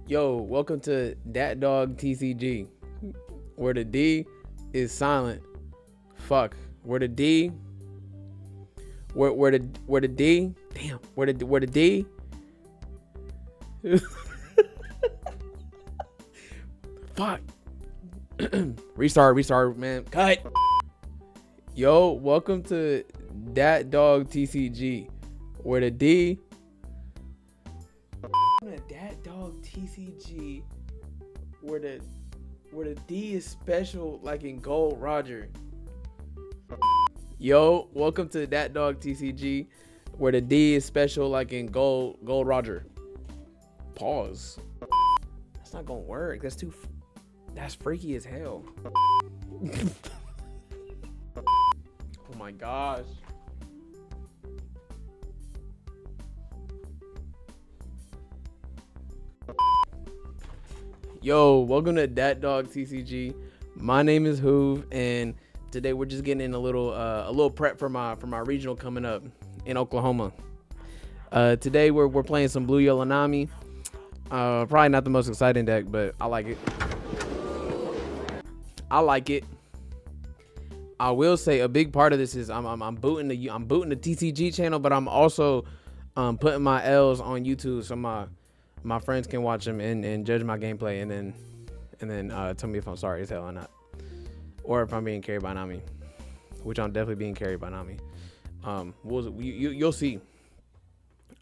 Yo, welcome to D.atDawgTCG, where the D is silent. Fuck, where the D, where the D, damn, where the D. Fuck. Restart, man. Cut. Yo, welcome to D.atDawgTCG, where the D. D.atDawgTCG, where the D is special, like in Gold Roger. Yo, welcome to D.atDawgTCG, where the D is special, like in Gold Roger. Pause. That's not gonna work. That's freaky as hell. Oh my gosh. Yo, welcome to D.atDawgTCG. My name is Hoove, and today we're just getting in a little prep for my regional coming up in Oklahoma. Today we're playing some blue yellow Nami. Probably not the most exciting deck, but I like it. I will say a big part of this is I'm booting the TCG channel, but I'm also putting my L's on YouTube so my friends can watch them and judge my gameplay and then tell me if I'm sorry as hell or not, or if I'm being carried by Nami, which I'm definitely being carried by Nami. You'll see.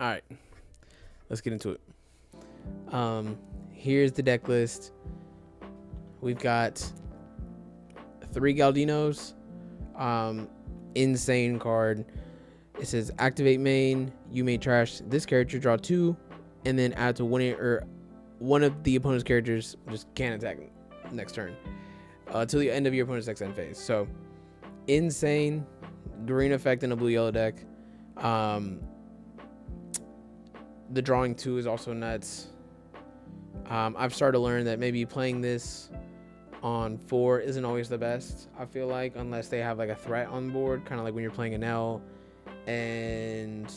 All right, let's get into it. Here's the deck list. We've got 3 Galdinos. Insane card. It says activate main. You may trash this character, draw 2, and then add to one of the opponent's characters. Just can't attack next turn till the end of your opponent's next end phase. So insane. Green effect in a blue yellow deck. The drawing 2 is also nuts. I've started to learn that maybe playing this on 4 isn't always the best, I feel like, unless they have like a threat on board, kind of like when you're playing an L and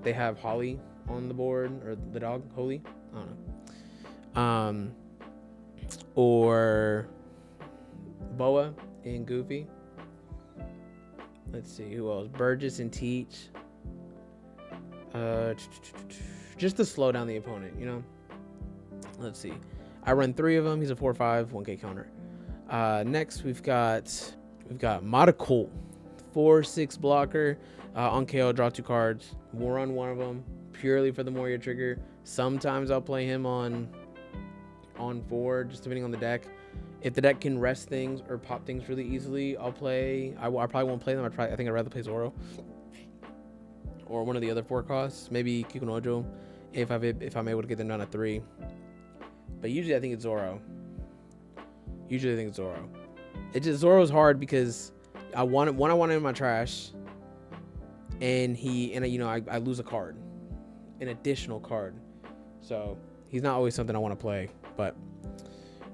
they have Holly on the board, or the dog Holy, I don't know, or Boa in Goofy. Let's see who else. Burgess and Teach. Just to slow down the opponent, you know. Let's see. I run 3 of them. He's a 4/5, 1K counter. Next we've got Modical, 4/6 blocker. On KO, draw 2 cards. We'll run 1 of them purely for the Moria trigger. Sometimes I'll play him on 4, just depending on the deck. If the deck can rest things or pop things really easily, I'll play. I probably won't play them. I think I'd rather play Zoro or one of the other 4 costs. Maybe Kikunojo if I'm able to get them down to 3. But usually I think it's Zoro. It's just Zoro's hard because I want him in my trash, and I lose a card, an additional card. So he's not always something I want to play. But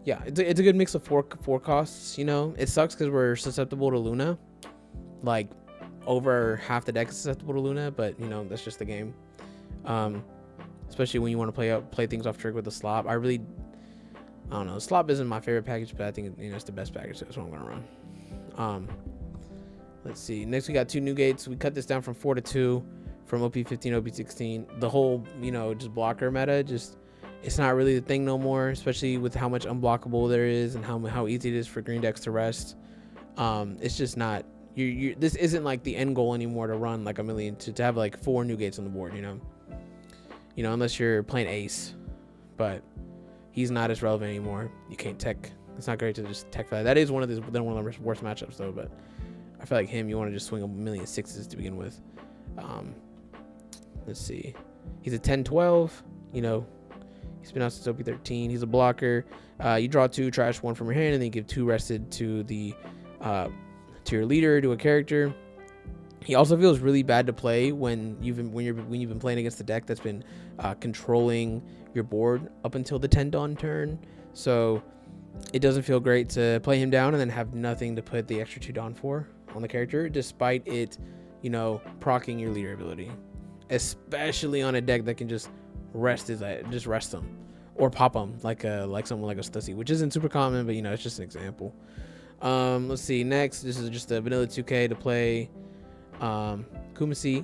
yeah, it's a good mix of 4 costs. You know, it sucks because we're susceptible to Luna. Like over half the deck is susceptible to Luna, but you know that's just the game. Especially when you want to play things off trick with the slop. I don't know. Slop isn't my favorite package, but I think it's the best package. So that's what I'm gonna run. Let's see. Next we got 2 new gates. We cut this down from 4 to 2 from OP15, OP16. The whole just blocker meta, it's not really the thing no more. Especially with how much unblockable there is and how easy it is for green decks to rest. It's just not. This isn't like the end goal anymore to run like a million to have like 4 new gates on the board. Unless you're playing Ace, but he's not as relevant anymore. You can't tech. It's not great to just tech for that. That is one of the worst matchups though. But I feel like him, you want to just swing a million 6s to begin with. Let's see. He's a 10/12. He's been out since OP13. He's a blocker. You draw 2, trash 1 from your hand, and then you give 2 rested to your leader, to a character. He also feels really bad to play when you've been playing against the deck that's been controlling your board up until the 10 dawn turn. So it doesn't feel great to play him down and then have nothing to put the extra 2 dawn for on the character, despite it, proccing your leader ability, especially on a deck that can just rest them, or pop them like someone like a Stussy, which isn't super common, but you know, it's just an example. Let's see. Next, this is just a vanilla 2K to play. Kumasi,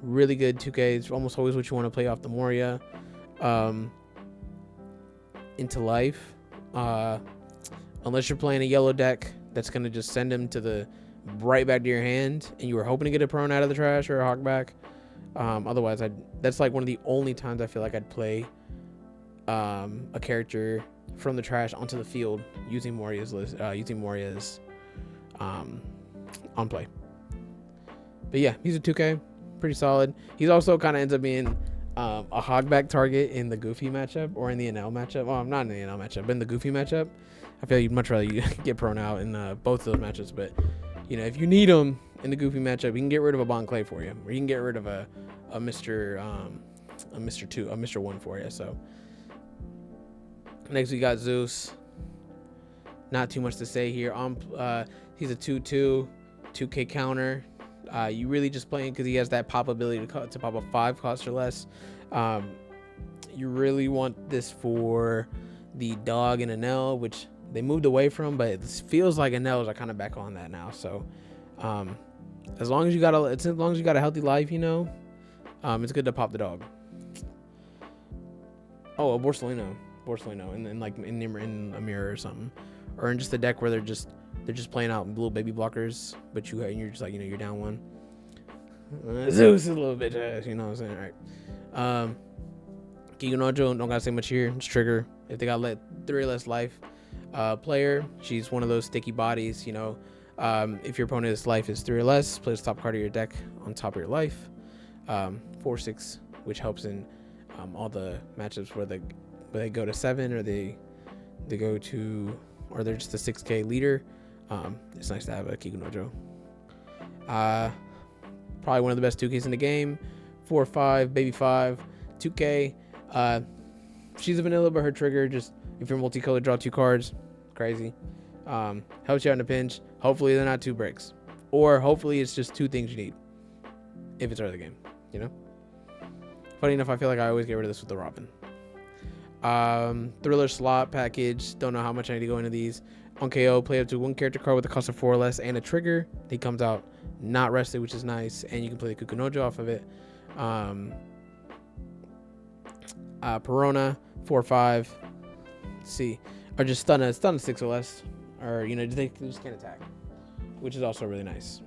really good 2K. It's almost always what you want to play off the Moria. Into life. Unless you're playing a yellow deck that's gonna just send him to the right back to your hand, and you were hoping to get a prone out of the trash or a hawk back. Otherwise, that's like one of the only times I feel like I'd play a character from the trash onto the field using Moria's on play. But yeah, he's a 2K, pretty solid. He's also kind of ends up being a hogback target in the Goofy matchup or in the NL matchup. Well, not in the NL matchup, but in the Goofy matchup. I feel you'd much rather you get prone out in both of those matchups. But you know, if you need him in the Goofy matchup, you can get rid of a Bon Clay for you, or you can get rid of a Mr. 1 for you. So next we got Zeus. Not too much to say here. He's a 2/2, 2K counter. You really just playing because he has that pop ability to pop a 5 cost or less. You really want this for the dog and Anel, which they moved away from, but it feels like Anels are kind of back on that now. So as long as you got a healthy life, you know, it's good to pop the dog. Oh, a Borsalino, and then like in a mirror or something, or in just a deck where they're just playing out little baby blockers, but you're just like, you know, you're down one. Zeus is a little bit trash, you know what I'm saying? All right. Kikunojo, don't gotta say much here. It's trigger. If they got 3 or less life player, she's one of those sticky bodies, you know. If your opponent's life is 3 or less, play the top card of your deck on top of your life. 4/6, which helps in all the matchups where they go to 7 or they go to, or they're just a 6K leader. It's nice to have a Kikunojo. Probably one of the best 2Ks in the game. 4/5, baby 5, 2K. She's a vanilla, but her trigger, just if you're multicolored, draw 2 cards. Crazy. Helps you out in a pinch. Hopefully they're not 2 bricks, or hopefully it's just 2 things you need if it's early game, you know. Funny enough, I feel like I always get rid of this with the Robin. Thriller slot package. Don't know how much I need to go into these. On KO, play up to 1 character card with a cost of 4 or less and a trigger. He comes out not rested, which is nice, and you can play the Kikunojo off of it. Perona, 4/5. Let's see, or just stun a 6 or less, or you know, they just can't attack, which is also really nice.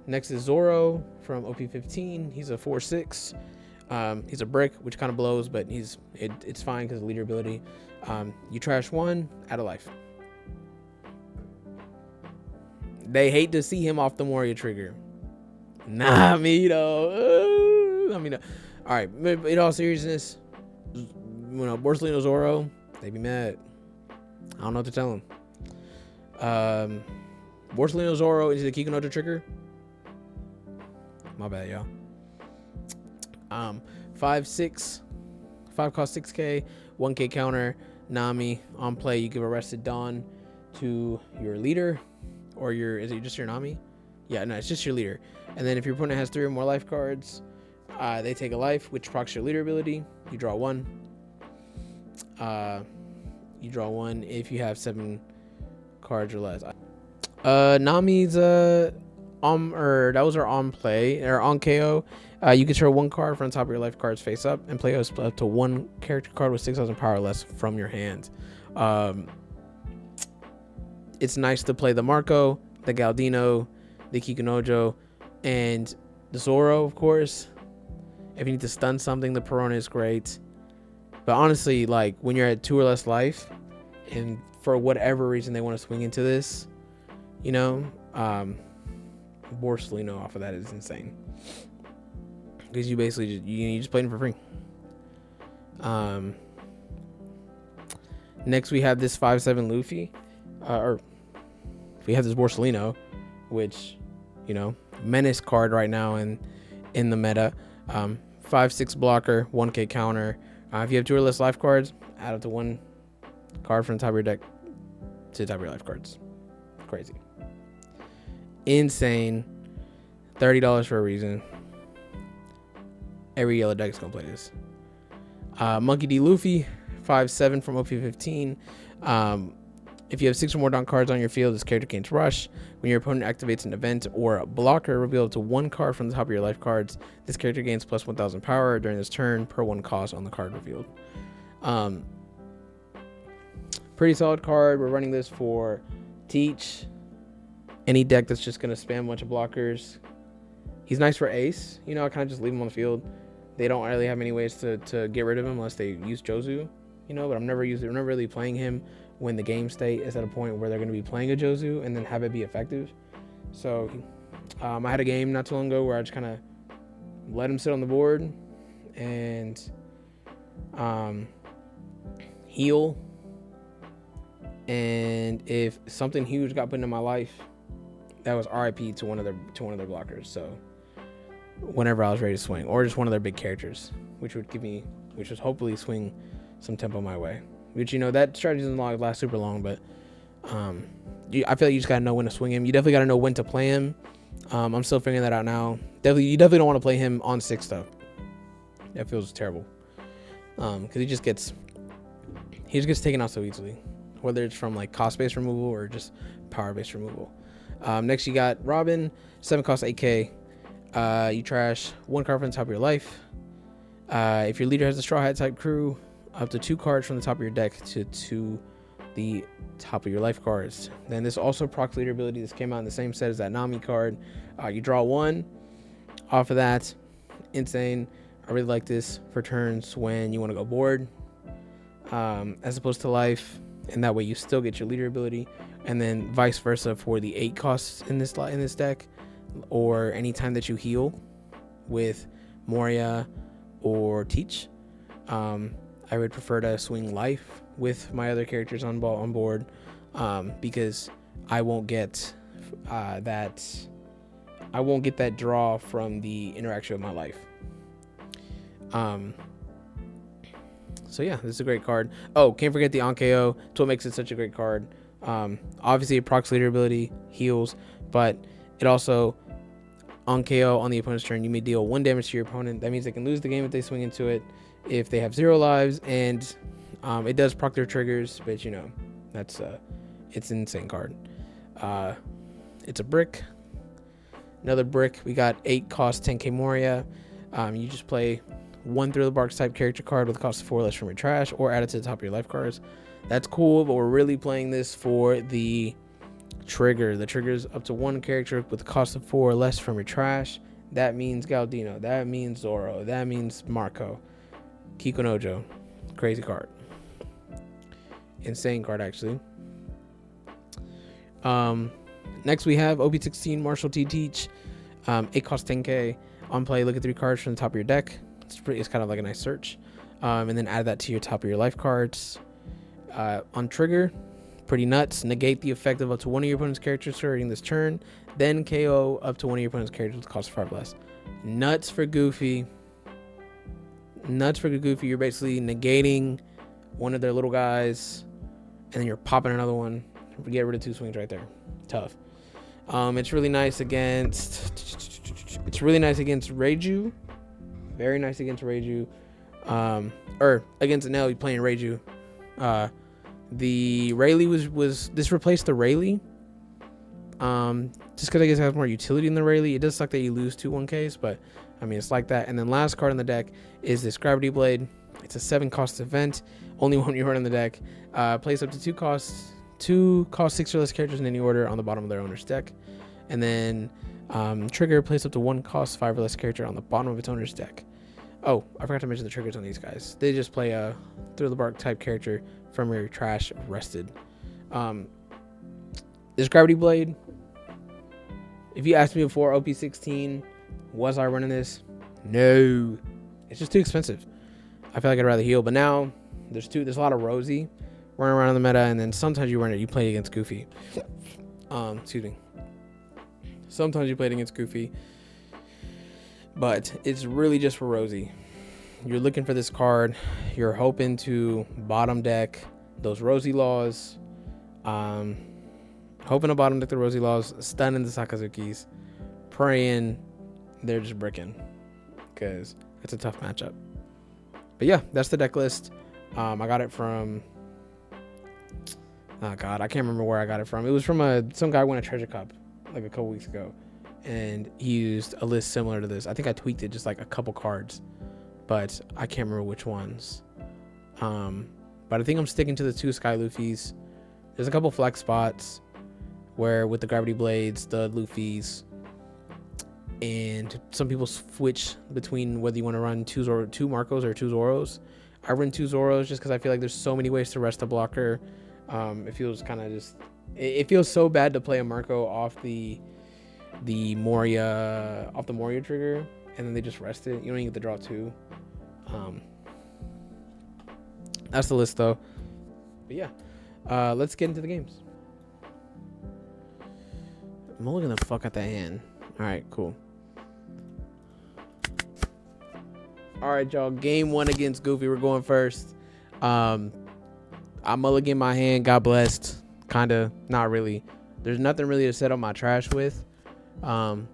Next is Zoro from OP16. He's a 4/6. He's a brick, which kind of blows, but it's fine because of leader ability. You trash 1, add a life. They hate to see him off the Moria trigger. Nami though. All right, in all seriousness, you know, Borsalino Zoro, they be mad. I don't know what to tell them. Borsalino Zoro into the Kikunojo trigger. My bad, y'all. 5/6, 5 cost 6K, 1K counter. Nami on play. You give Arrested Dawn to your leader, or is it just your Nami? Yeah, no, it's just your leader. And then if your opponent has 3 or more life cards, they take a life, which procs your leader ability. You draw 1. You draw 1 if you have 7 cards or less. Nami's that was our on play or on KO. You can throw 1 card from the top of your life cards face up and play up to 1 character card with 6,000 power or less from your hand. It's nice to play the Marco, the Galdino, the Kikunojo, and the Zoro, of course. If you need to stun something, the Perona is great. But honestly, like when you're at 2 or less life, and for whatever reason they want to swing into this, you know, Borsalino off of that is insane. Because you basically you just played him for free. Next we have this 5/7 Luffy, or we have this Borsalino, which, you know, menace card right now in the meta. 5/6 blocker, 1K counter. If you have 2 or less life cards, add up to 1 card from the top of your deck to the top of your life cards. Crazy, insane. $30 for a reason. every yellow deck is gonna play this. Monkey D. Luffy, 5/7 from OP15. If you have 6 or more down cards on your field, this character gains Rush. When your opponent activates an event or a blocker, reveal up to 1 card from the top of your life cards. This character gains plus 1,000 power during this turn per 1 cost on the card revealed. Pretty solid card. We're running this for Teach. Any deck that's just going to spam a bunch of blockers. He's nice for Ace. You know, I kind of just leave him on the field. They don't really have many ways to get rid of him unless they use Jozu. You know, but I'm never really playing him when the game state is at a point where they're going to be playing a Jozu and then have it be effective. So I had a game not too long ago where I just kind of let him sit on the board and heal. And if something huge got put into my life, that was RIP to one of their blockers. So whenever I was ready to swing, or just one of their big characters, which would hopefully swing some tempo my way. Which, you know, that strategy doesn't last super long, but I feel like you just gotta know when to swing him. You definitely gotta know when to play him. I'm still figuring that out now. You definitely don't want to play him on 6 stuff. That feels terrible. Because he just gets taken out so easily, whether it's from like cost-based removal or just power-based removal. Next you got Robin, 7 cost 8k. You trash 1 card from the top of your life. If your leader has a Straw Hat type crew, up to 2 cards from the top of your deck to the top of your life cards. Then this also procs leader ability. This came out in the same set as that Nami card. You draw 1 off of that. Insane. I really like this for turns when you want to go board, as opposed to life, and that way you still get your leader ability. And then vice versa for the 8 costs in this deck, or anytime that you heal with Moria or Teach. I would prefer to swing life with my other characters on board, because I won't get that draw from the interaction with my life. So yeah, this is a great card. Oh, can't forget the Onkyo. It's what makes it such a great card. Obviously it procs leader ability, heals, but it also Onkyo on the opponent's turn. You may deal 1 damage to your opponent. That means they can lose the game if they swing into it, if they have 0 lives, and it does proc their triggers, but you know, that's it's an insane card. It's a brick. Another brick. We got 8 cost 10k Moria. You just play 1 Thrill the Bark type character card with a cost of 4 less from your trash, or add it to the top of your life cards. That's cool, but we're really playing this for the trigger. The triggers up to 1 character with a cost of 4 less from your trash. That means Galdino. That means Zoro. That means Marco. Kikunojo. Crazy card. Insane card, actually. Next we have OP16 Marshall T Teach. 8 cost 10k. On play, look at 3 cards from the top of your deck. It's kind of like a nice search. And then add that to your top of your life cards. On trigger, pretty nuts. Negate the effect of up to 1 of your opponent's characters starting this turn. Then KO up to 1 of your opponent's characters with cost of 5 less. Nuts for Goofy. Nuts for Goofy. You're basically negating one of their little guys, and then you're popping another one. Get rid of 2 swings right there. Tough. It's really nice against Reiju. Very nice against Reiju. Or against Anel, you're playing Reiju. The Rayleigh was this replaced the Rayleigh. Just because I guess it has more utility than the Rayleigh. It does suck that you lose 2 1Ks, but I mean, it's like that. And then last card on the deck is this Gravity Blade. It's a 7 cost event. Only one you run in the deck. Plays up to 2 costs 6 or less characters in any order on the bottom of their owner's deck. And then trigger plays up to 1 cost 5 or less character on the bottom of its owner's deck. Oh, I forgot to mention the triggers on these guys. They just play a Thrill the Bark type character from your trash rested. This Gravity Blade, if you asked me before OP16, was I running this? No. It's just too expensive. I feel like I'd rather heal, but now there's a lot of Rosie running around in the meta, and then sometimes you play against Goofy. Excuse me. Sometimes you play it against Goofy, but it's really just for Rosie. You're looking for this card. You're hoping to bottom deck those Rosie Laws. Hoping to bottom deck the Rosie Laws, stunning the Sakazukis, praying they're just bricking. because it's a tough matchup. But yeah, that's the deck list. I got it from, oh god, I can't remember where I got it from. It was from some guy won a treasure cup like a couple weeks ago, and he used a list similar to this. I think I tweaked it just like a couple cards, but I can't remember which ones. But I think I'm sticking to the 2 Sky Luffys. There's a couple flex spots where with the gravity blades, the Luffys, and some people switch between whether you want to run 2 Marcos or 2 Zoros. I run 2 Zoros just because I feel like there's so many ways to rest a blocker. It feels kind of just, it feels so bad to play a Marco off the Moria trigger, and then they just rest it. You don't even get to draw 2. That's the list though. But yeah, let's get into the games. I'm looking the fuck at that hand. All right, cool. All right, y'all. Game 1 against Goofy. We're going first. I mulligan my hand. God blessed. Kinda. Not really. There's nothing really to set up my trash with. But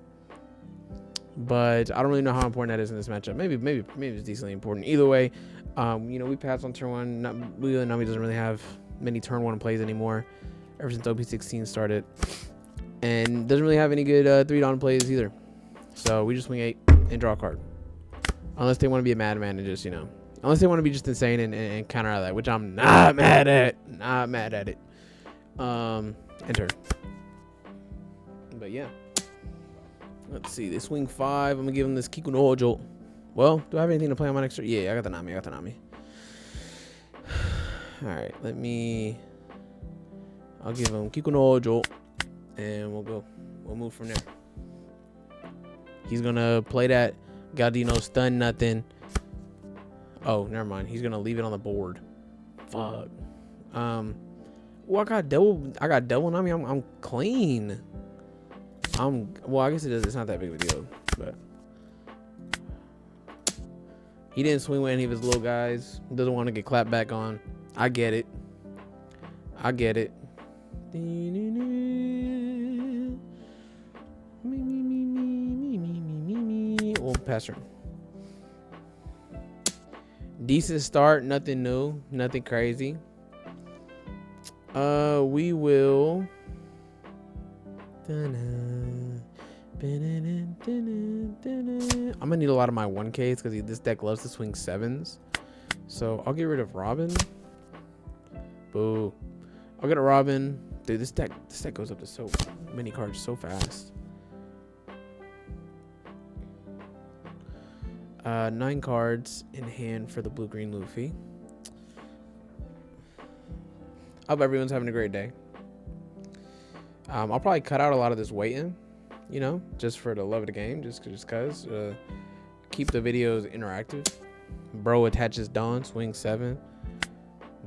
I don't really know how important that is in this matchup. Maybe it's decently important. Either way, you know, we passed on turn 1. Nami doesn't really have many turn 1 plays anymore ever since OP16 started, and doesn't really have any good 3 down plays either. So we just swing 8 and draw a card, unless they want to be a madman and just, you know, unless they want to be just insane and counter out that, which I'm not mad at. Not mad at it. Enter. But yeah. Let's see. They swing 5. I'm gonna give them this Kiku no Hojo. Well, do I have anything to play on my next turn? Yeah, I got the Nami. All right, I'll give him Kiku no Hojo, and we'll move from there. He's gonna play that Galdino stun nothing. Oh, never mind. He's gonna leave it on the board. Fuck. Well, I got double Nami. I'm clean. Well, I guess it's not that big of a deal, but he didn't swing with any of his little guys. Doesn't want to get clapped back on. I get it. We'll pass her. Decent start. Nothing new. Nothing crazy. We will. I'm gonna need a lot of my 1Ks because this deck loves to swing 7s. So I'll get rid of Robin. Boo. I'll get a Robin. Dude, this deck goes up to so many cards so fast. 9 cards in hand for the blue-green Luffy. I hope everyone's having a great day. I'll probably cut out a lot of this waiting, you know, just for the love of the game, just cause. Keep the videos interactive. Bro attaches Dawn, swing 7.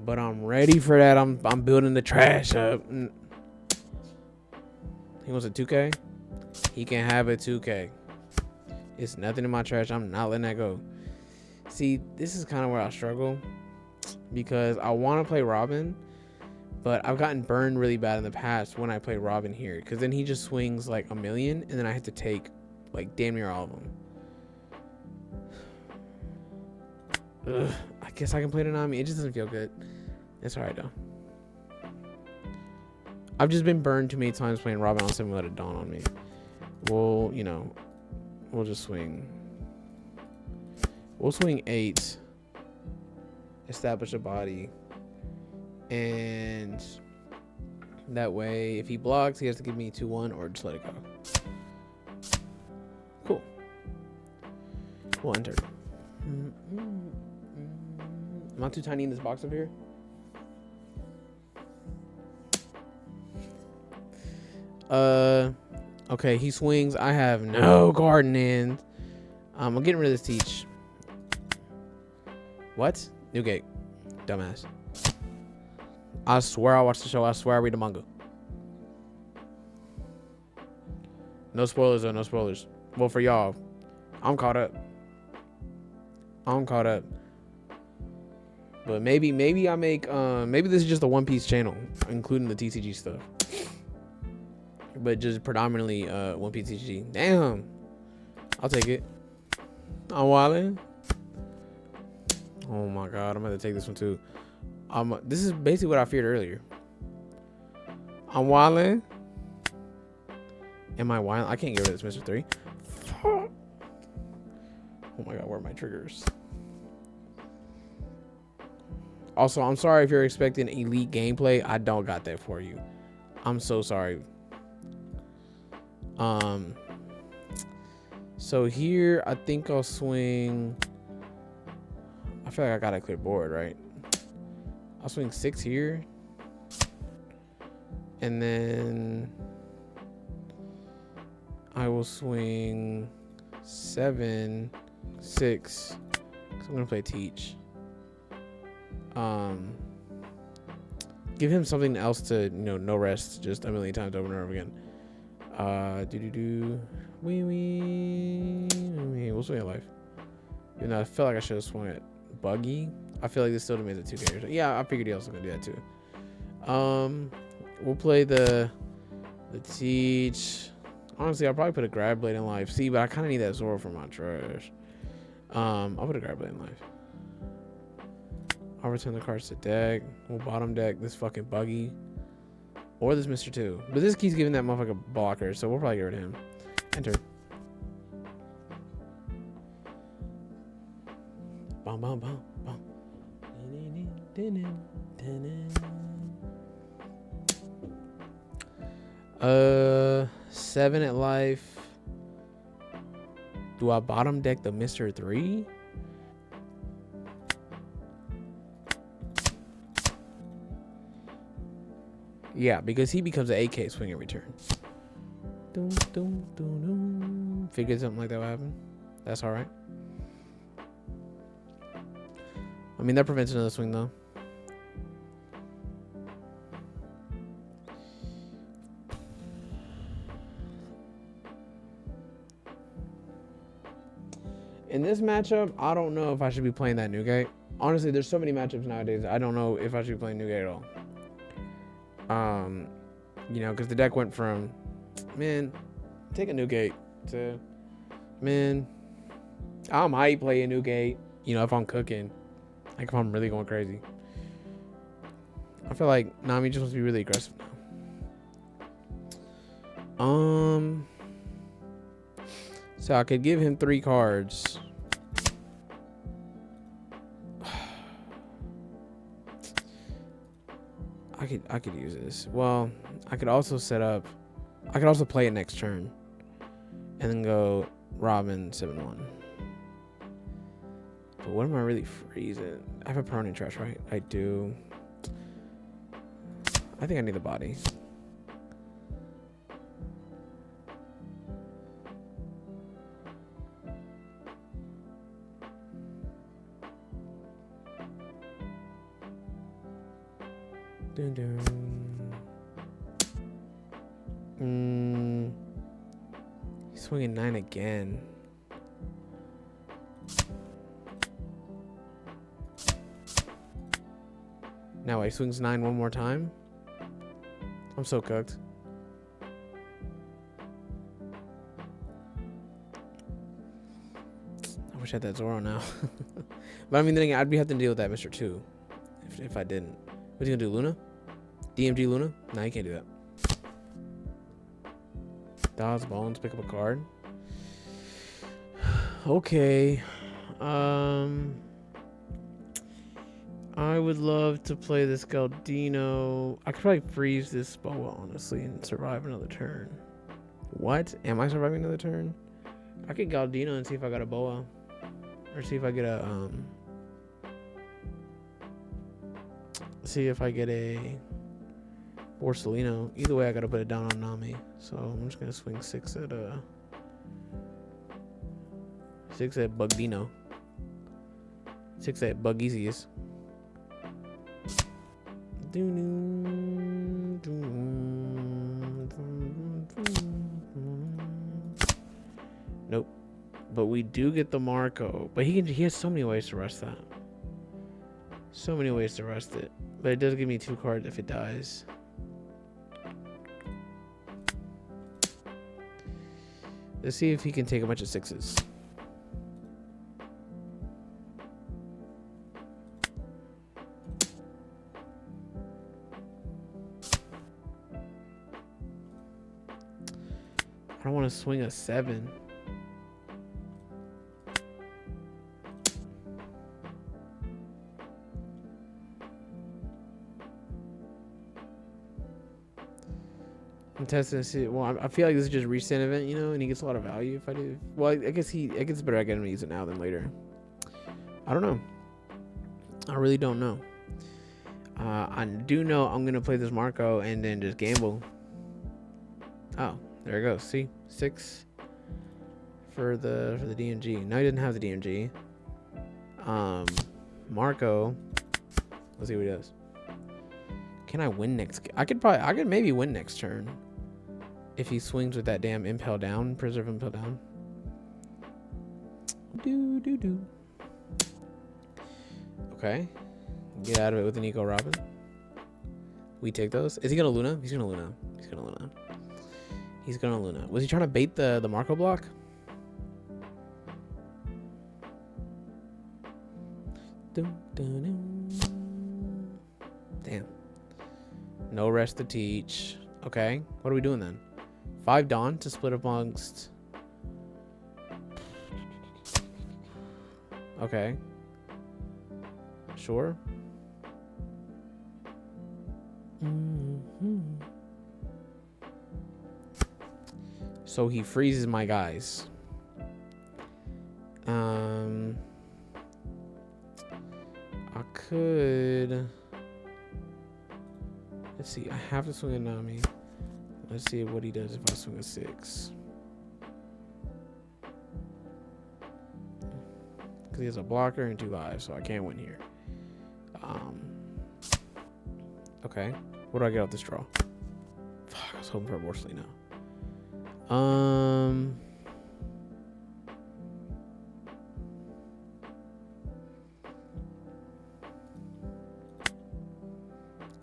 But I'm ready for that. I'm building the trash up. He wants a 2K. He can have a 2K. It's nothing in my trash. I'm not letting that go. See, this is kind of where I struggle, because I want to play Robin, but I've gotten burned really bad in the past when I play Robin here, because then he just swings like a million, and then I have to take like damn near all of them. Ugh, I guess I can play the Nami. It just doesn't feel good. It's alright though. I've just been burned too many times playing Robin on something let it dawn on me. Well, you know, we'll just swing. We'll swing 8. Establish a body. And that way, if he blocks, he has to give me 2-1 or just let it go. Cool. We'll enter. Am I too tiny in this box up here? Okay, he swings. I have no garden in. I'm getting rid of this teach. What? Newgate. Dumbass. I swear I watched the show. I swear I read the manga. No spoilers though, no spoilers. Well, for y'all, I'm caught up. But maybe I make maybe this is just a One Piece channel, including the TCG stuff. But just predominantly OPTCG. Damn. I'll take it. I'm wilding. Oh my god, I'm gonna take this one too. This is basically what I feared earlier. I'm wilding. Am I wild? I can't get rid of this Mr. 3. Oh my god, where are my triggers? Also, I'm sorry if you're expecting elite gameplay. I don't got that for you. I'm so sorry. So here, I think I'll swing. I feel like I got a clear board, right? I'll swing 6 here. And then I will swing 7, 6. Because I'm going to play teach. Give him something else to, no rest just a million times over and over again. We'll swing at life. Even though I felt like I should have swung at buggy. I feel like this still demands a 2 character. Yeah, I figured he also gonna do that too. We'll play the teach. Honestly, I'll probably put a grab blade in life. See, but I kind of need that Zoro for my trash. I'll put a grab blade in life. I'll return the cards to deck. We'll bottom deck this fucking buggy. Or this Mr. 2. But this keeps giving that motherfucker blocker, so we'll probably get rid of him. Enter. Bum, bum, bum, bum. 7 at life. Do I bottom deck the Mr. 3? Yeah, because he becomes an AK swing every turn. Figured something like that would happen. That's alright. I mean, that prevents another swing, though. In this matchup, I don't know if I should be playing that Newgate. Honestly, there's so many matchups nowadays. I don't know if I should be playing Newgate at all. Because the deck went from, man, take a Newgate to, man, I might play a Newgate, if I'm cooking. Like, if I'm really going crazy. I feel like Nami just wants to be really aggressive now. So I could give him 3 cards. I could use this. Well, I could also play it next turn. And then go Robin 7-1. But what am I really freezing? I have a permanent trash, right? I do. I think I need the body. Dun, dun. He's swinging 9 again. Now he swings 9 one more time. I'm so cooked. I wish I had that Zoro now. But I mean, then again, I'd be having to deal with that Mr. 2 if I didn't. What's he gonna do, Luna? DMG Luna? Nah, he can't do that. Dodge Bones, pick up a card. Okay. I would love to play this Galdino. I could probably freeze this Boa, honestly, and survive another turn. What? Am I surviving another turn? I could Galdino and see if I got a Boa. Or see if I get a, see if I get a Borsellino. Either way, I gotta put it down on Nami. So I'm just gonna swing 6 at Bugdino. 6 at Bugeasius. Nope. But we do get the Marco. But he has so many ways to rest that. So many ways to rest it. But it does give me 2 cards if it dies. Let's see if he can take a bunch of 6s. I don't want to swing a 7. I'm testing to see. Well, I feel like this is just recent event, you know, and he gets a lot of value if I do. Well, I guess it gets better at getting to use it now than later. I don't know. I really don't know. I do know I'm gonna play this Marco and then just gamble. Oh, there it goes. See, 6 for the DMG. No, he didn't have the DMG. Marco. Let's see what he does. Can I win next? I could maybe win next turn if he swings with that damn impel down, preserve impel down. Do. Okay, get out of it with an Eco Robin. We take those. Is he gonna Luna? He's gonna Luna. He's gonna Luna. He's gonna Luna. Was he trying to bait the Marco block? Damn. No rest to teach. Okay, what are we doing then? 5 Dawn to split amongst. Okay. Sure. So he freezes my guys. I could. Let's see. I have to swing a Nami. Let's see what he does if I swing a 6. Because he has a blocker and 2 lives, so I can't win here. Okay. What do I get off this draw? Fuck, I was hoping for a Borsalino.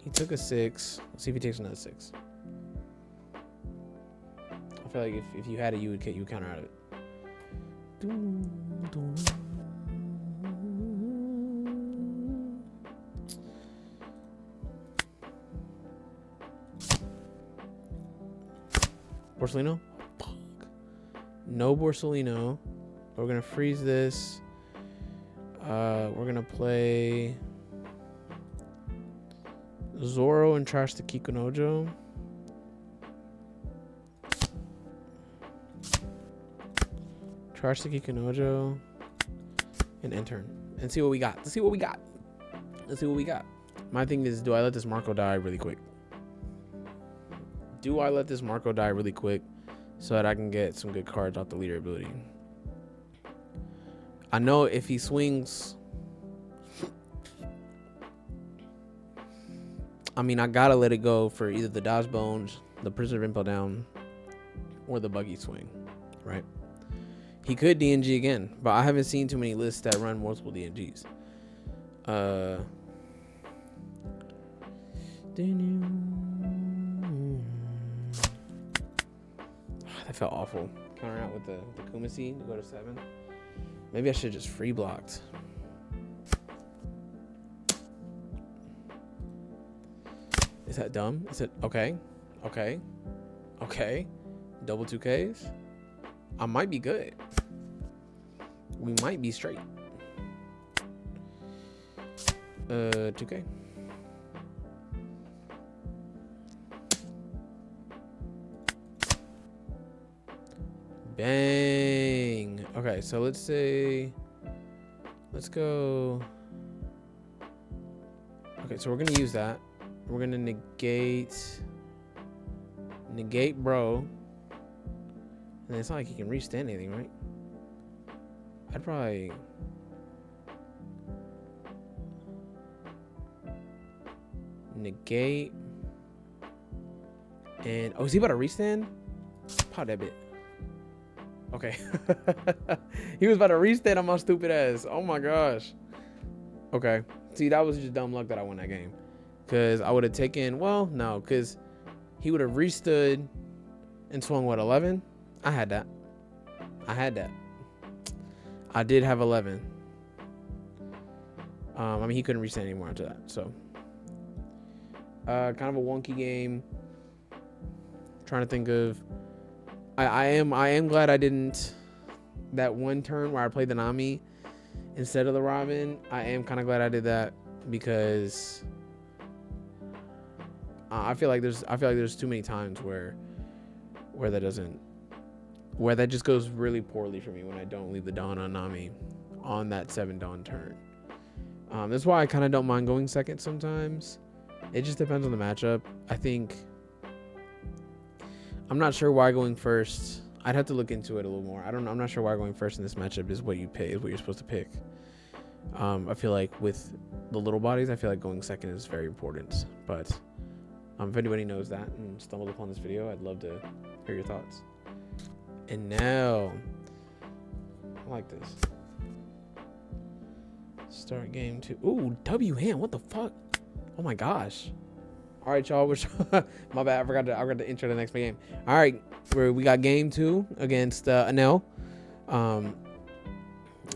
He took a 6. Let's see if he takes another 6. I feel like if you had it, you would counter out of it. Borsalino? Fuck. No Borsalino. We're gonna freeze this. We're gonna play Zoro and trash the Kikunojo. Trash the Kikunojo and end turn and see what we got. Let's see what we got. Let's see what we got. My thing is, do I let this Marco die really quick? Do I let this Marco die really quick so that I can get some good cards off the leader ability? I know if he swings, I mean, I gotta let it go for either the dodge bones, the preserve impel down, or the buggy swing, right? He could DNG again, but I haven't seen too many lists that run multiple DNGs. That felt awful. Counter out with the Kumasi to go to 7. Maybe I should have just free blocked. Is that dumb? Is it okay? Okay. Okay. Double 2Ks. I might be good. We might be straight. 2K. Bang. Okay, so let's say, let's go. Okay, so we're gonna use that. We're gonna negate bro. And it's not like he can restand anything, right? I'd probably negate. And oh, is he about to restand? Pop that bit. Okay. He was about to restand on my stupid ass. Oh my gosh. Okay. See, that was just dumb luck that I won that game. Because I would have taken, well, no, because he would have restood and swung, what, 11? I had that. I did have 11. I mean, he couldn't restand anymore after that. So, kind of a wonky game. Trying to think of I am glad I didn't, that one turn where I played the Nami instead of the Robin. I am kind of glad I did that, because I feel like there's too many times where that just goes really poorly for me when I don't leave the Dawn on Nami on that 7 Dawn turn. That's why I kind of don't mind going second sometimes. It just depends on the matchup. I'm not sure why going first. I'd have to look into it a little more. I'm not sure why going first in this matchup is what you pick, is what you're supposed to pick. I feel like with the little bodies, I feel like going second is very important. But if anybody knows that and stumbled upon this video, I'd love to hear your thoughts. And now, I like this. Start game 2. Ooh, W hand. What the fuck? Oh my gosh. All right, y'all. My bad. I forgot to intro the next game. All right, we got game 2 against Anel.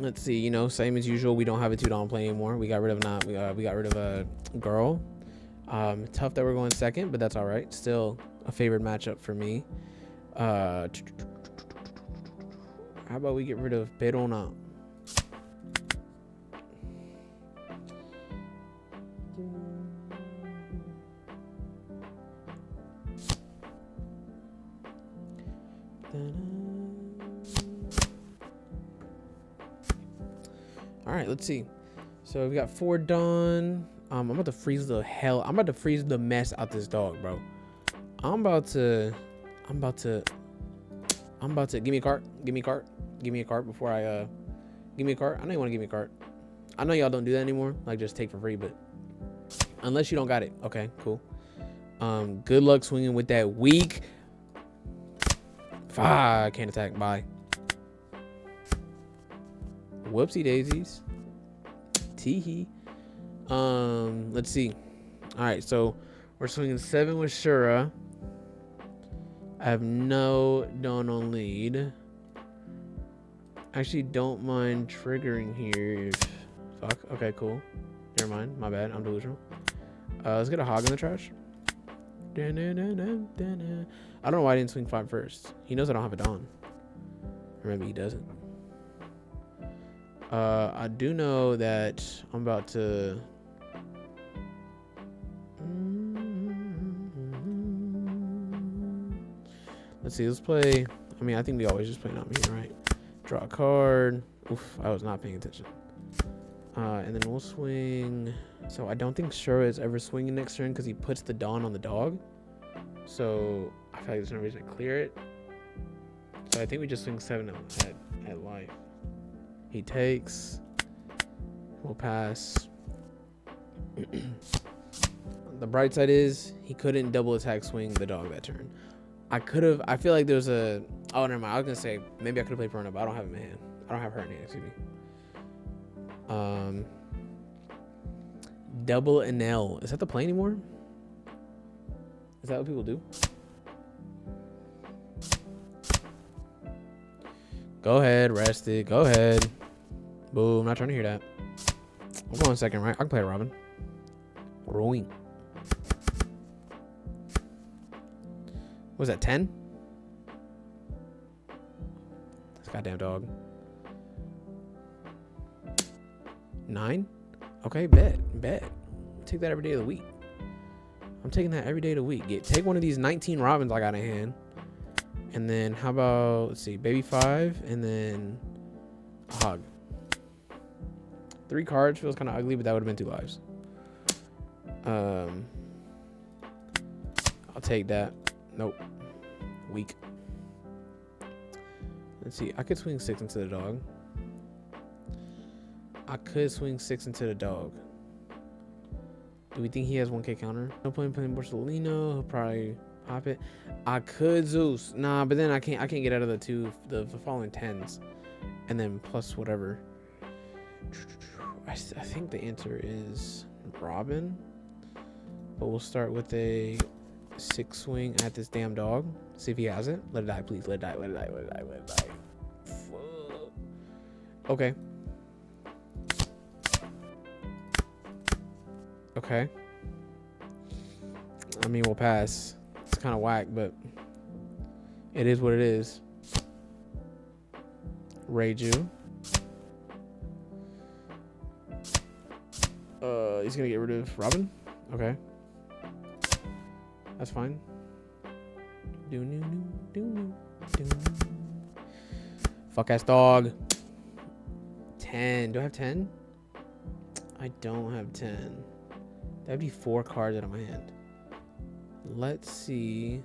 Let's see. You know, same as usual. We don't have a 2-Dawn play anymore. We got rid of we got rid of a girl. Tough that we're going second, but that's all right. Still a favorite matchup for me. How about we get rid of Perona? All right, let's see. So we got 4 Dawn. I'm about to freeze the hell. I'm about to freeze the mess out this dog, bro. I'm about to give me a cart. Give me a cart. Give me a cart before I give me a cart. I know you want to give me a cart. I know y'all don't do that anymore. Like, just take for free, but unless you don't got it. Okay, cool. Good luck swinging with that weak. I can't attack. Bye. Whoopsie daisies. Teehee. Let's see. All right, so we're swinging 7 with Shura. I have no Dawn on lead. Actually, don't mind triggering here. Fuck. Okay, cool. Never mind. My bad. I'm delusional. Let's get a hog in the trash. I don't know why I didn't swing 5 first. He knows I don't have a Dawn. Or maybe he doesn't. I do know that I'm about to... Let's see, let's play... I mean, I think we always just play Nami, right? Draw a card. Oof, I was not paying attention. And then we'll swing... So I don't think Shura is ever swinging next turn because he puts the Dawn on the dog. So I feel like there's no reason to clear it. So I think we just swing 7 at life. He takes. We'll pass. The bright side is he couldn't double attack swing the dog that turn. I could have. I feel like there's a. Oh, never mind. I was gonna say maybe I could have played Perona, but I don't have him in hand. I don't have her in hand. Excuse me. Double Anel. Is that the play anymore? Is that what people do? Go ahead, rest it. Go ahead. Boom. I'm not trying to hear that. I'm going second, right? I can play a Robin. Rolling. What was that, 10? This goddamn dog. 9? Okay, bet. Take that every day of the week. I'm taking that every day of the week. Take one of these 19 Robins I got in hand. And then how about, let's see, baby 5 and then a hog. 3 cards feels kind of ugly, but that would have been 2 lives. I'll take that. Nope. Weak. Let's see. I could swing 6 into the dog. I could swing 6 into the dog. Do we think he has 1K counter? No playing Borsalino. He'll probably pop it. I could Zeus. Nah, but then I can't get out of the following 10s. And then plus whatever. I think the answer is Robin. But we'll start with a 6 swing at this damn dog. See if he has it. Let it die, please. Let it die. Let it die. Let it die. Let it die. Fuck. Okay. Okay. I mean, we'll pass. It's kind of whack, but It is what it is. Reiju. He's gonna get rid of Robin. Okay. That's fine. Fuck ass dog. 10. Do I have 10? I don't have 10. That'd be 4 cards out of my hand. Let's see.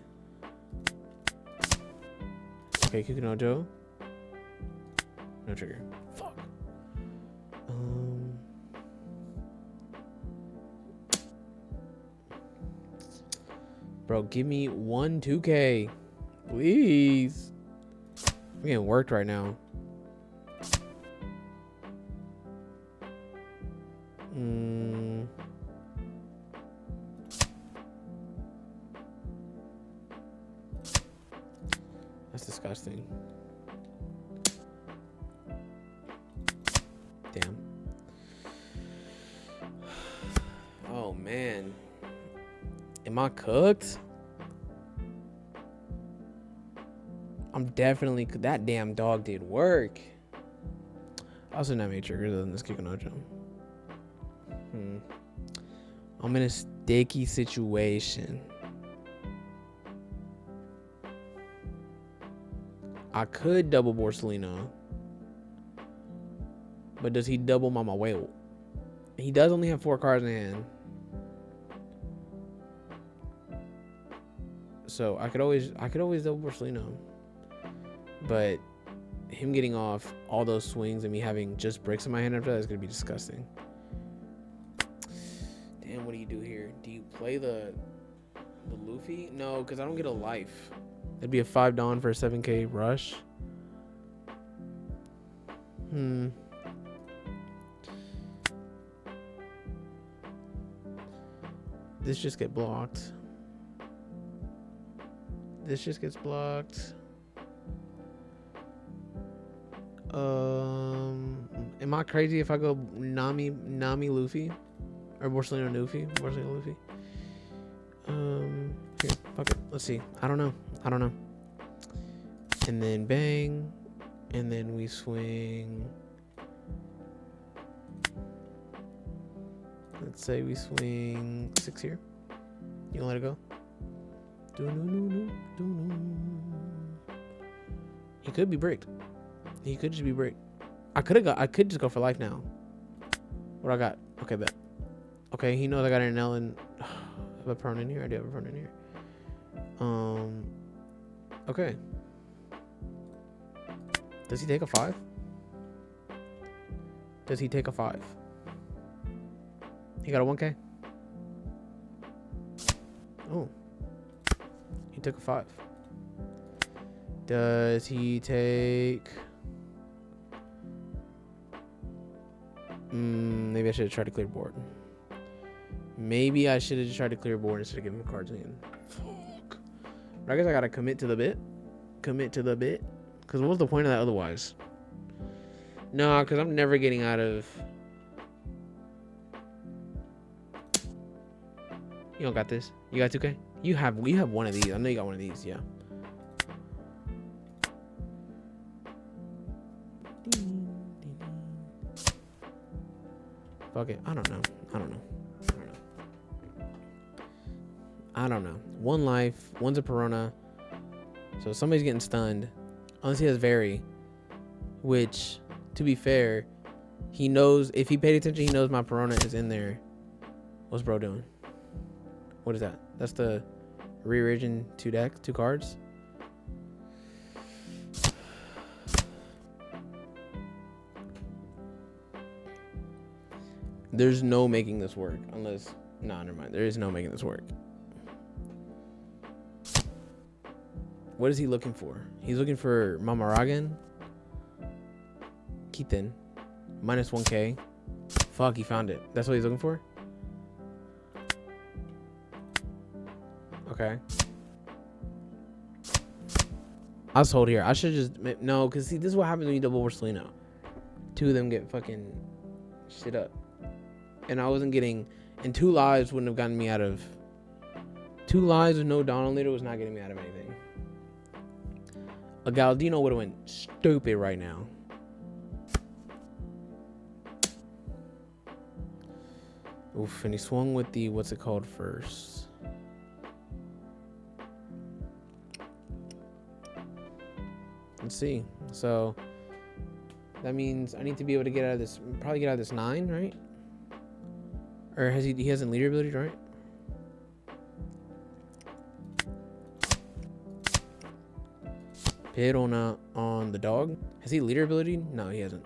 Okay, Kikunojo. No trigger. Fuck. Bro, give me 1 2K. Please. I'm getting worked right now. That's disgusting. Damn. Oh, man. Am I cooked? I'm definitely... That damn dog did work. I also not made triggers other than this Kikunojo. I'm in a sticky situation. I could double Borsalino. But does he double Mama Whale? He does only have 4 cards in hand. So I could always double Borsalino. But him getting off all those swings and me having just bricks in my hand after that is gonna be disgusting. Damn, what do you do here? Do you play the Luffy? No, because I don't get a life. It'd be a 5 Dawn for a 7K rush. This just get blocked. This just gets blocked. Am I crazy if I go Nami Luffy? Or Borsalino Luffy? Borsalino Luffy? Here, fuck it. Let's see. I don't know. And then bang. And then we swing. Let's say we swing 6 here. You gonna let it go? He could be bricked. He could just be bricked. I could just go for life now. What I got? Okay, bet. Okay, he knows I got an L and I have a prone in here. I do have a prone in here. Okay. Does he take a 5? Does he take a 5? He got a 1K. Oh. He took a 5. Does he take... maybe I should have tried to clear board. Maybe I should have just tried to clear board instead of giving him cards in. Fuck. But I guess I gotta commit to the bit. Because what was the point of that otherwise? No, because I'm never getting out of... You don't got this? You got 2K? You have one of these. I know you got one of these, yeah. Fuck it. I don't know. 1 life. 1's a Perona. So somebody's getting stunned. Unless he has Very. Which, to be fair, he knows... If he paid attention, he knows my Perona is in there. What's bro doing? What is that? That's the re-origin 2 deck, 2 cards. There's no making this work unless... Nah, never mind. There is no making this work. What is he looking for? He's looking for Mamaragan. Keaton. Minus 1K. Fuck, he found it. That's what he's looking for? Okay. I was told here. I should just... No, because see, this is what happens when you double Borsalino. 2 of them get fucking shit up. And I wasn't getting... And 2 lives wouldn't have gotten me out of... 2 lives with no Donald leader was not getting me out of anything. A Galdino would have went stupid right now. Oof, and he swung with the, what's it called first? Let's see. So that means I need to be able to get out of this, probably get out of this 9, right? Or has he hasn't leader ability, right? Hit on the dog. Has he leader ability? No, he hasn't.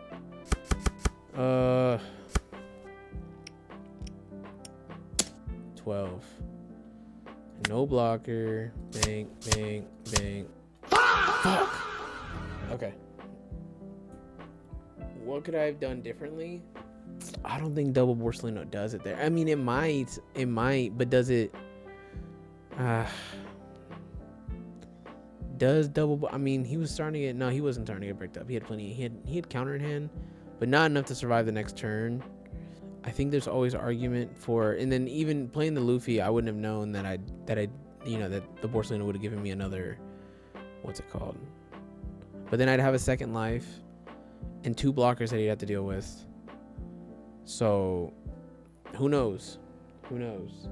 12. No blocker. Bang, bang, bang. Fuck! Okay. What could I have done differently? I don't think double Borsalino does it there. I mean, it might, but does it? Does double? I mean, he was starting to get. No, he wasn't starting to get bricked up. He had plenty. He had counter in hand, but not enough to survive the next turn. I think there's always argument for, and then even playing the Luffy, I wouldn't have known that that the Borsalino would have given me another, what's it called? But then I'd have a second life, and 2 blockers that he'd have to deal with. So, who knows? Who knows?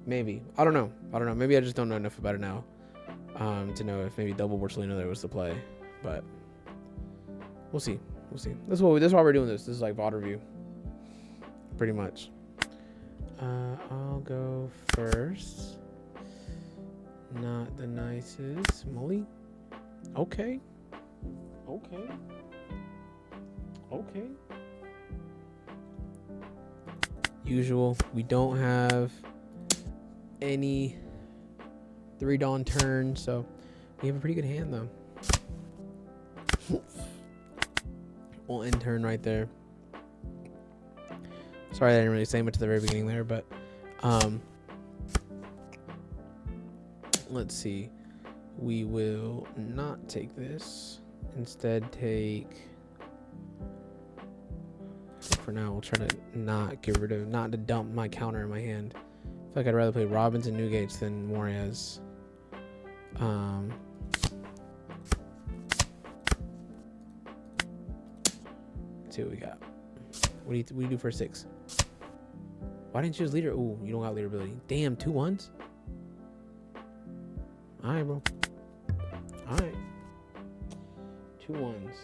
Maybe. I don't know. Maybe I just don't know enough about it now to know if maybe double Borsalino there was the play. But we'll see. We'll see. That's why we're doing this. This is like VOD review. Pretty much. I'll go first. Not the nicest. Molly. Okay. Okay. Okay. Usual. We don't have any 3 dawn turn, so we have a pretty good hand though. We'll end turn right there. Sorry I didn't really say much at the very beginning there, but let's see. We will not take this. Instead take, for now we'll try to not to dump my counter in my hand. I feel like I'd rather play Robins and Newgates than Morias. Let's see what we got. What do you do for 6? Why didn't you choose leader? Ooh, you don't got leader ability. Damn, 2 1s? Alright, bro. Alright. 2 1s.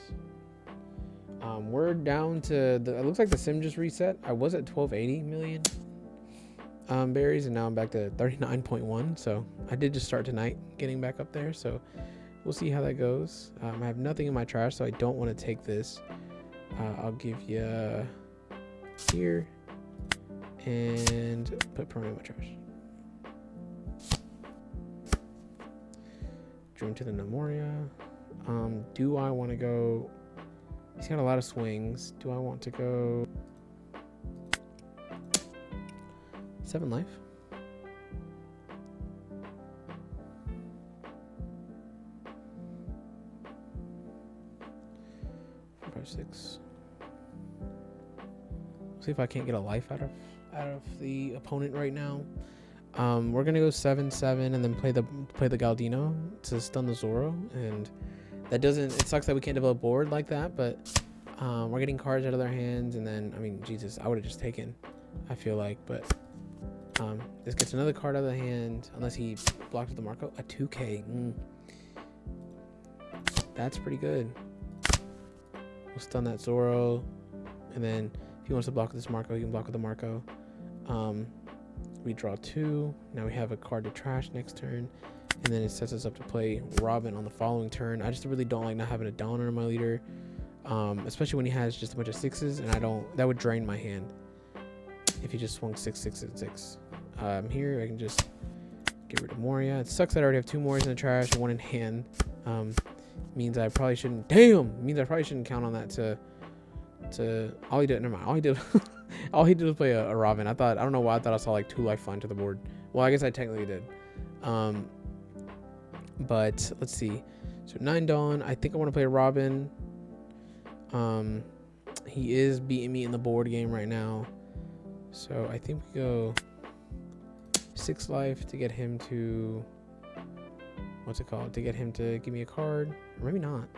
We're down to it looks like the sim just reset. I was at 1280 million berries, and now I'm back to 39.1. So I did just start tonight getting back up there. So we'll see how that goes. I have nothing in my trash, so I don't want to take this. I'll give you here and put permanent in my trash. Dream to the Nemoria. Do I want to go? He's got a lot of swings. Do I want to go 7 life? 4, 5, 6. See if I can't get a life out of the opponent right now. We're gonna go 7/7 and then play the Galdino to stun the Zoro, and that doesn't. It sucks that we can't develop board like that, but we're getting cards out of their hands, and then I mean, Jesus, I would have just taken. I feel like, but this gets another card out of the hand unless he blocked with the Marco. A 2K. That's pretty good. We'll stun that Zoro, and then if he wants to block with this Marco, he can block with the Marco. We draw 2. Now we have a card to trash next turn, and then it sets us up to play Robin on the following turn. I just really don't like not having a Donner in my leader, especially when he has just a bunch of 6s, and that would drain my hand if he just swung 6, 6, and 6. Here I can just get rid of Moria. It sucks that I already have 2 Morias in the trash and 1 in hand. Means I probably shouldn't. Means I probably shouldn't count on that to all he did. Never mind. All he did was play a Robin. I don't know why I thought I saw like 2 life flying to the board. Well, I guess I technically did. But let's see. So 9 Dawn. I think I want to play a Robin. He is beating me in the board game right now. So I think we go 6 life to get him to what's it called, to get him to give me a card, or maybe not.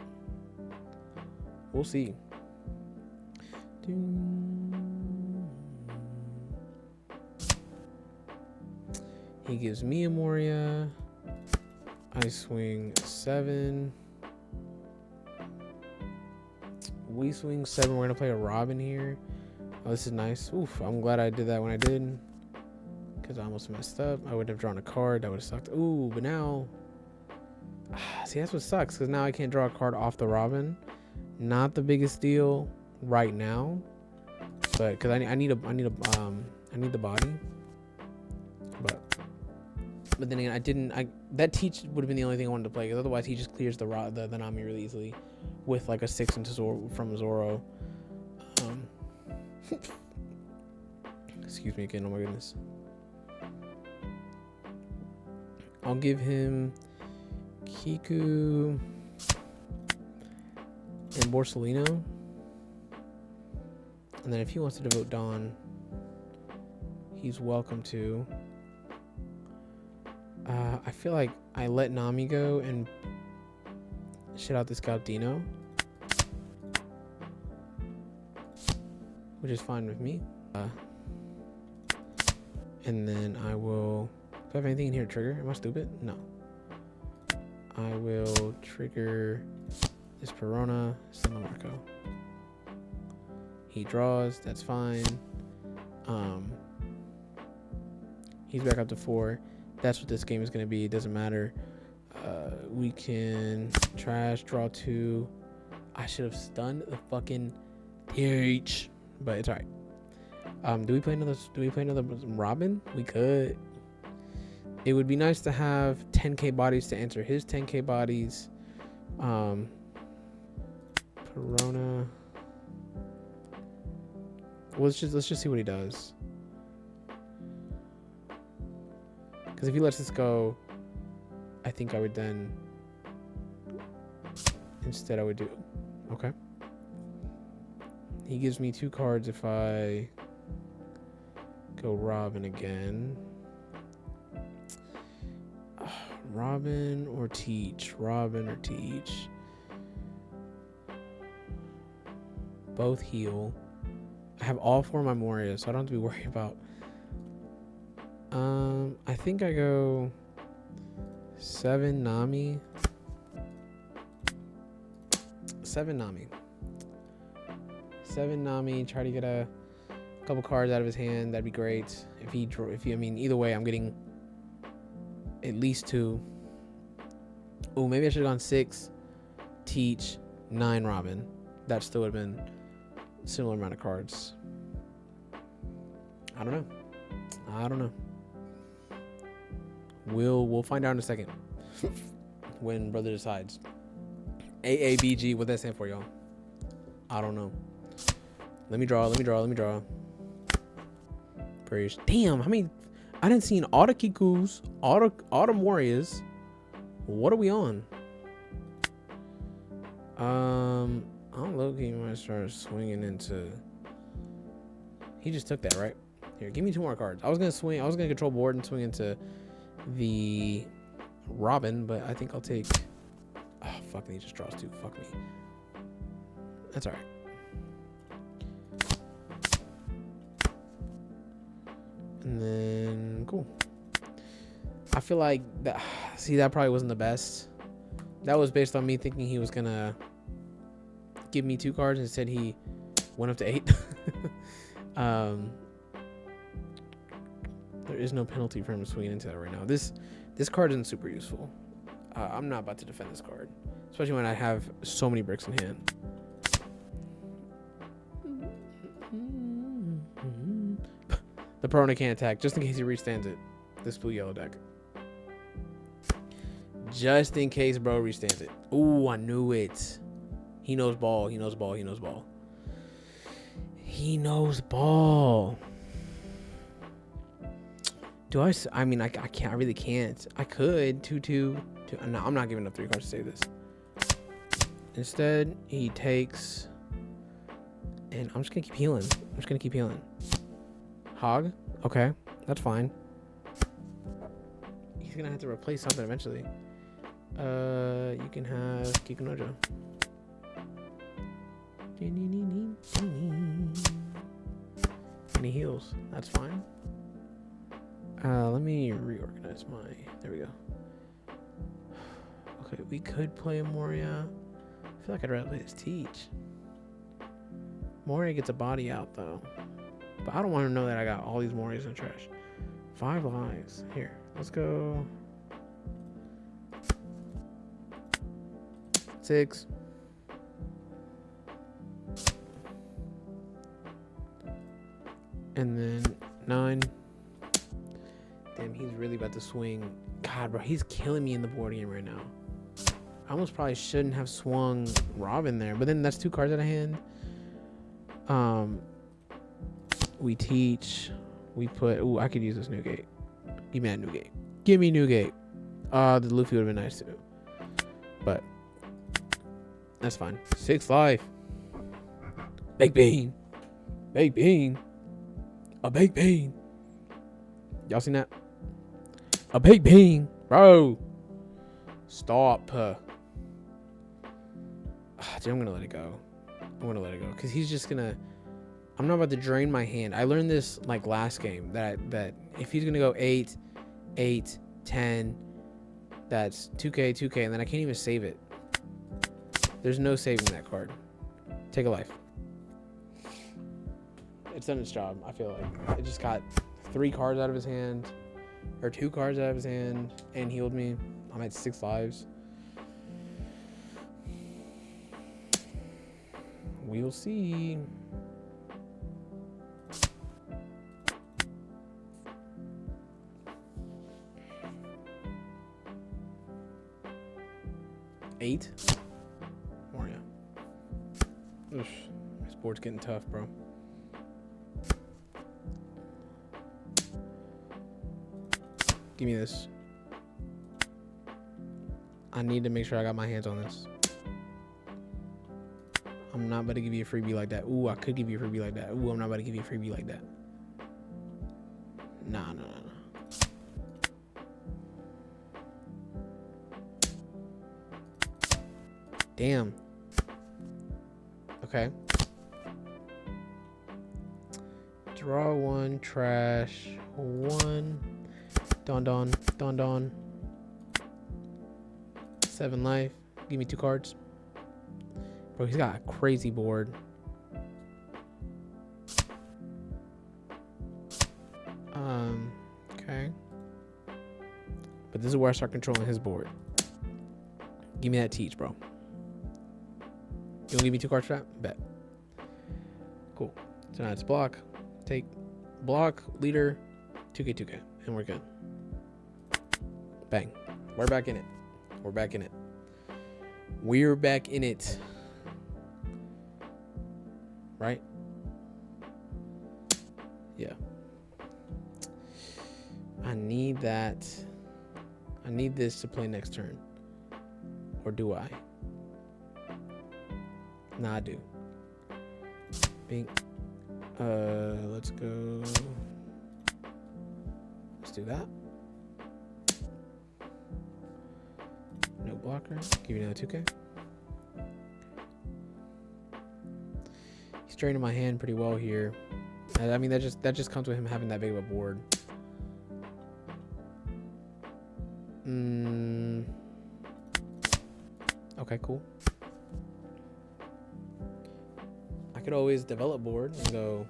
We'll see. He gives me a Moria. I swing 7. We swing 7. We're gonna play a Robin here. Oh, this is nice. Oof, I'm glad I did that when I did, because I almost messed up. I would have drawn a card. That would have sucked. Ooh, but now, see, that's what sucks, because now I can't draw a card off the Robin. Not the biggest deal right now, but because I need the body. But then again, that teach would have been the only thing I wanted to play, because otherwise he just clears the Nami really easily with like a 6 into from Zoro. Excuse me again. Oh my goodness. I'll give him Kiku and Borsalino, and then if he wants to devote Dawn, he's welcome to. I feel like I let Nami go and shit out this Scout Dino, which is fine with me. And then I will. Do I have anything in here to trigger? Am I stupid? No. I will trigger this Perona, San Marco. He draws. That's fine. He's back up to 4. That's what this game is going to be. It doesn't matter. We can trash, draw 2. I should have stunned the fucking TH, but it's alright. Do we play another Robin? We could. It would be nice to have 10k bodies to answer his 10k bodies. Perona. Well, let's just see what he does. Because if he lets this go, I think I would then instead I would do. Okay. He gives me 2 cards if I go Robin again. Robin or Teach. Robin or Teach. Both heal. I have all 4 of my Morias, so I don't have to be worried about. I think I go 7 Nami. 7 Nami. 7 Nami. Try to get a couple cards out of his hand. That'd be great. If he, I mean, either way, I'm getting at least 2. Oh, maybe I should have gone 6 Teach, 9 Robin. That still would have been a similar amount of cards. I don't know. We'll find out in a second when brother decides. AABG, what that stand for, y'all? I don't know. Let me draw. Praise. Damn, I didn't see auto Kikus, auto Warriors. What are we on? I'm low-key might start swinging into. He just took that, right? Here, give me 2 more cards. I was gonna control board and swing into the Robin, but I think I'll take. Oh fuck! He just draws 2. Fuck me. That's all right. And then cool. I feel like that. See, that probably wasn't the best. That was based on me thinking he was gonna give me 2 cards. Instead, he went up to 8. There is no penalty for him swinging into that right now. This card isn't super useful. I'm not about to defend this card, especially when I have so many bricks in hand. The Perona can't attack, just in case he restands it. This blue-yellow deck. Just in case bro restands it. Ooh, I knew it. He knows ball. He knows ball. Do I mean, I can't. I really can't. I could. 2/2. No, I'm not giving up 3 cards to save this. Instead, he takes. And I'm just going to keep healing. Hog? Okay. That's fine. He's going to have to replace something eventually. You can have Kikunojo. And he heals. That's fine. Let me reorganize my. There we go. Okay, we could play a Moria. I feel like I'd rather play this Teach. Moria gets a body out though, but I don't want to know that I got all these Morias in the trash. 5 lives. Here, let's go. 6. And then 9. Damn, he's really about to swing. God, bro, he's killing me in the board game right now. I almost probably shouldn't have swung Robin there, but then that's 2 cards out of hand. We Teach. We put. Ooh, I could use this Newgate. Give me that Newgate. Give me Newgate. The Luffy would have been nice too, but that's fine. 6 life. Baked bean. Baked bean. A baked bean. Y'all seen that? A baked bean, bro. Stop. Dude, I'm gonna let it go. I'm gonna let it go because he's just gonna. I'm not about to drain my hand. I learned this like last game that if he's gonna go 8, 8, 10, that's 2K, 2K, and then I can't even save it. There's no saving that card. Take a life. It's done its job. I feel like it just got 3 cards out of his hand, or 2 cards out of his hand, and healed me. I'm at 6 lives. We'll see. Eight. Moria. Oof. This board's getting tough, bro. Give me this. I need to make sure I got my hands on this. I'm not about to give you a freebie like that. Ooh, I could give you a freebie like that. Ooh, I'm not about to give you a freebie like that. Nah. Damn. Okay. Draw 1, trash 1. Don. 7 life. Give me 2 cards. Bro, he's got a crazy board. Okay. But this is where I start controlling his board. Give me that Teach, bro. You gonna give me 2 cards for that? Bet. Cool. So now it's block. Take block, leader, 2K, 2K. And we're good. Bang. We're back in it. We're back in it. We're back in it. Right? Yeah. I need that. I need this to play next turn. Or do I? Nah, I do. Bing. Let's go. Let's do that. No blocker. Give you another 2K. He's draining my hand pretty well here. I mean, that just comes with him having that big of a board. Okay, cool. I could always develop board and go,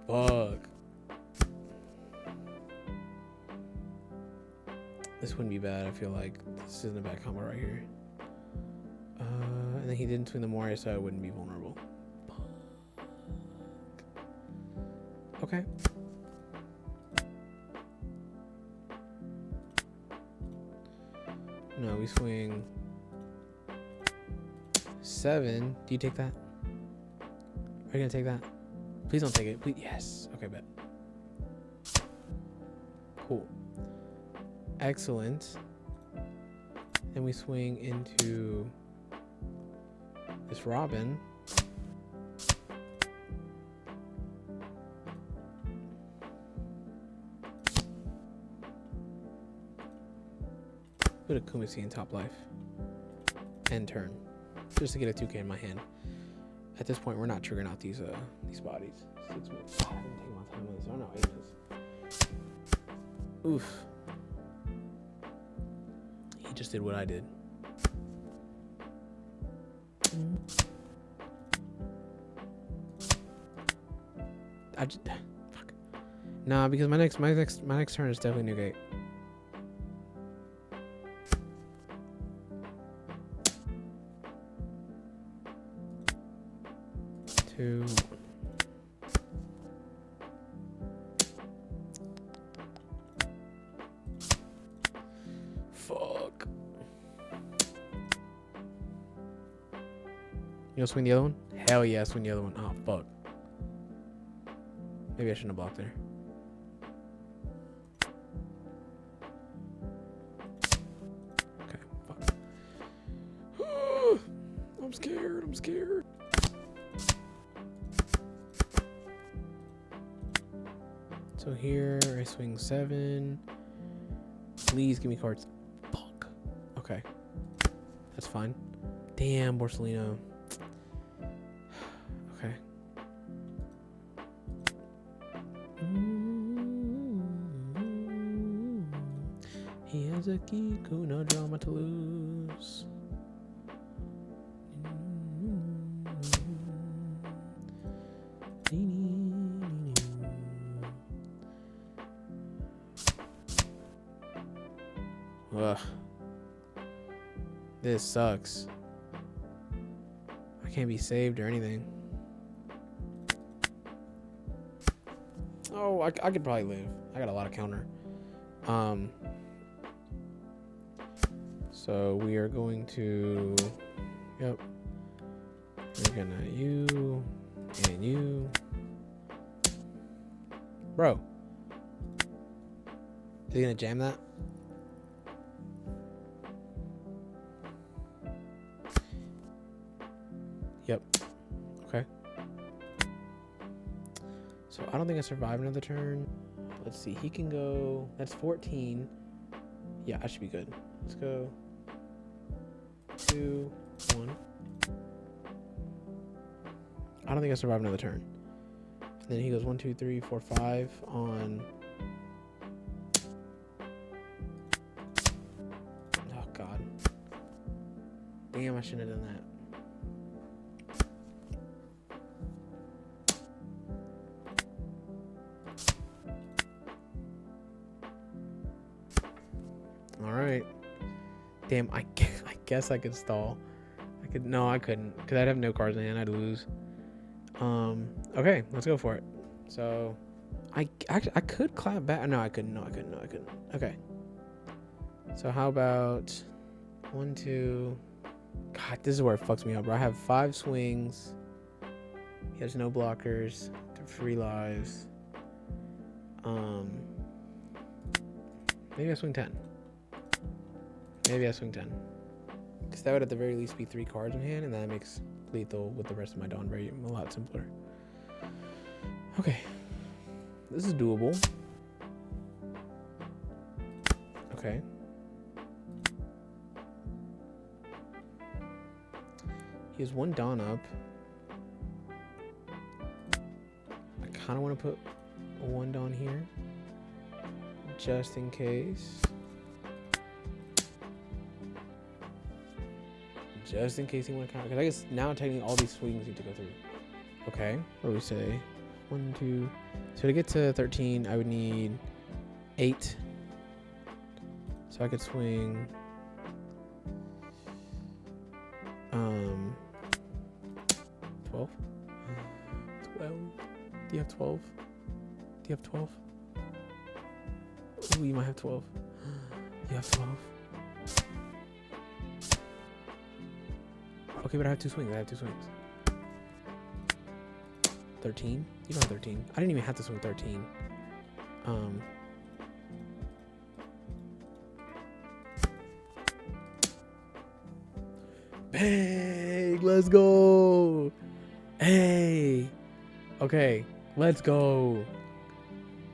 fuck. This wouldn't be bad. I feel like this isn't a bad combo right here. And then he didn't swing the Moria, so I wouldn't be vulnerable. Okay. No, we swing 7. Do you take that? Are you gonna take that? Please don't take it. Please. Yes. Okay, bet. Cool. Excellent. Then we swing into this Robin. Put a Kumasi in top life. End turn. Just to get a 2K in my hand. At this point, we're not triggering out these bodies. 6 minutes. I haven't taken my time with this. Oh no, 8 minutes. Oof. He just did what I did. Fuck. Nah, because my next turn is definitely Newgate. Two. Fuck. You'll swing the other one? Hell yeah, swing the other one. Oh, fuck. Maybe I shouldn't have blocked there. Okay, fuck. I'm scared, I'm scared. So here, I swing 7. Please give me cards. Fuck. Okay. That's fine. Damn, Borsellino. Okay. He has a Kiku, no drama to lose. Ugh. This sucks. I can't be saved or anything. Oh, I could probably live. I got a lot of counter. So we are going to, yep. We're gonna you and you. Bro. Is he gonna jam that? Yep. Okay. So I don't think I survive another turn. Let's see. He can go. That's 14. Yeah, I should be good. Let's go. 2, 1. I don't think I survive another turn. And then he goes 1, 2, 3, 4, 5 on. Oh God. Damn, I shouldn't have done that. Alright. Damn, I guess I could stall. No, I couldn't. Because I'd have no cards in hand. I'd lose. Okay, let's go for it. So, I could clap back. No, I couldn't. No, I couldn't. Okay. So, how about 1, 2. God, this is where it fucks me up, bro. I have 5 swings. He has no blockers. 3 lives. Maybe I swing 10. Maybe I swing 10. Because that would at the very least be 3 cards in hand, and that makes lethal with the rest of my Dawn a lot simpler. Okay. This is doable. Okay. He has 1 Dawn up. I kind of want to put a 1 Dawn here. Just in case. Just in case he want to count. Because I guess now technically all these swings need to go through. Okay. What do we say? 1, 2. So to get to 13, I would need 8. So I could swing. 12. 12. Do you have 12? Do you have 12? Ooh, you might have 12. You have 12. Okay, but I have 2 swings. 13? You don't have 13. I didn't even have to swing 13. Bang! Let's go! Hey! Okay, let's go.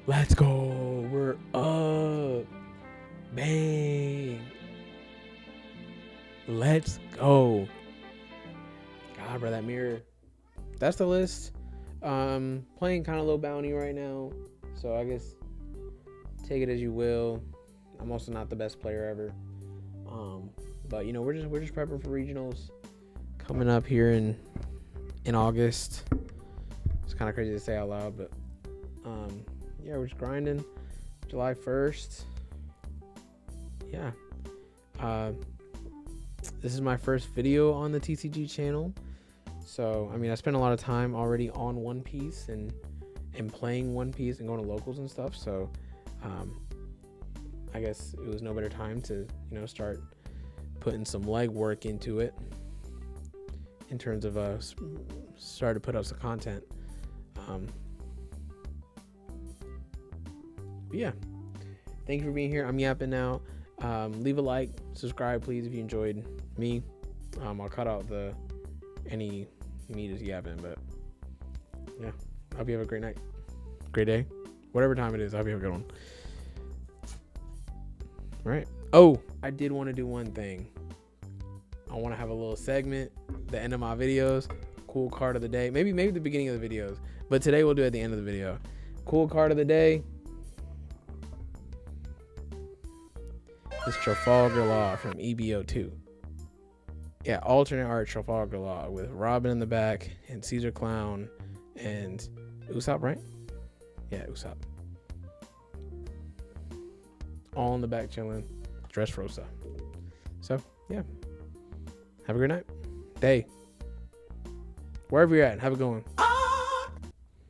Let's go. We're up. Bang. Let's go. God, bro, that mirror. That's the list. Playing kind of low bounty right now, so I guess take it as you will. I'm also not the best player ever, but you know, we're just prepping for regionals coming up here in August. It's kind of crazy to say out loud, but yeah, we're just grinding. July 1st. Yeah. This is my first video on the TCG channel. So, I mean, I spent a lot of time already on One Piece and playing One Piece and going to locals and stuff. So, I guess it was no better time to, you know, start putting some legwork into it in terms of start to put up some content. But yeah, thank you for being here. I'm yapping now. Leave a like, subscribe, please, if you enjoyed me. I'll cut out any me just yapping, but yeah, I hope you have a great night, great day, whatever time it is. I hope you have a good one. All right. Oh, I did want to do one thing. I want to have a little segment, the end of my videos. Cool card of the day. Maybe the beginning of the videos, but today we'll do it at the end of the video. Cool card of the day. This Trafalgar Law from EBO2. Yeah, alternate art Trafalgar Law with Robin in the back and Caesar Clown and Usopp, right? Yeah, Usopp. All in the back chilling. Dressrosa. So, yeah. Have a great night. Day. Wherever you're at, have a good one.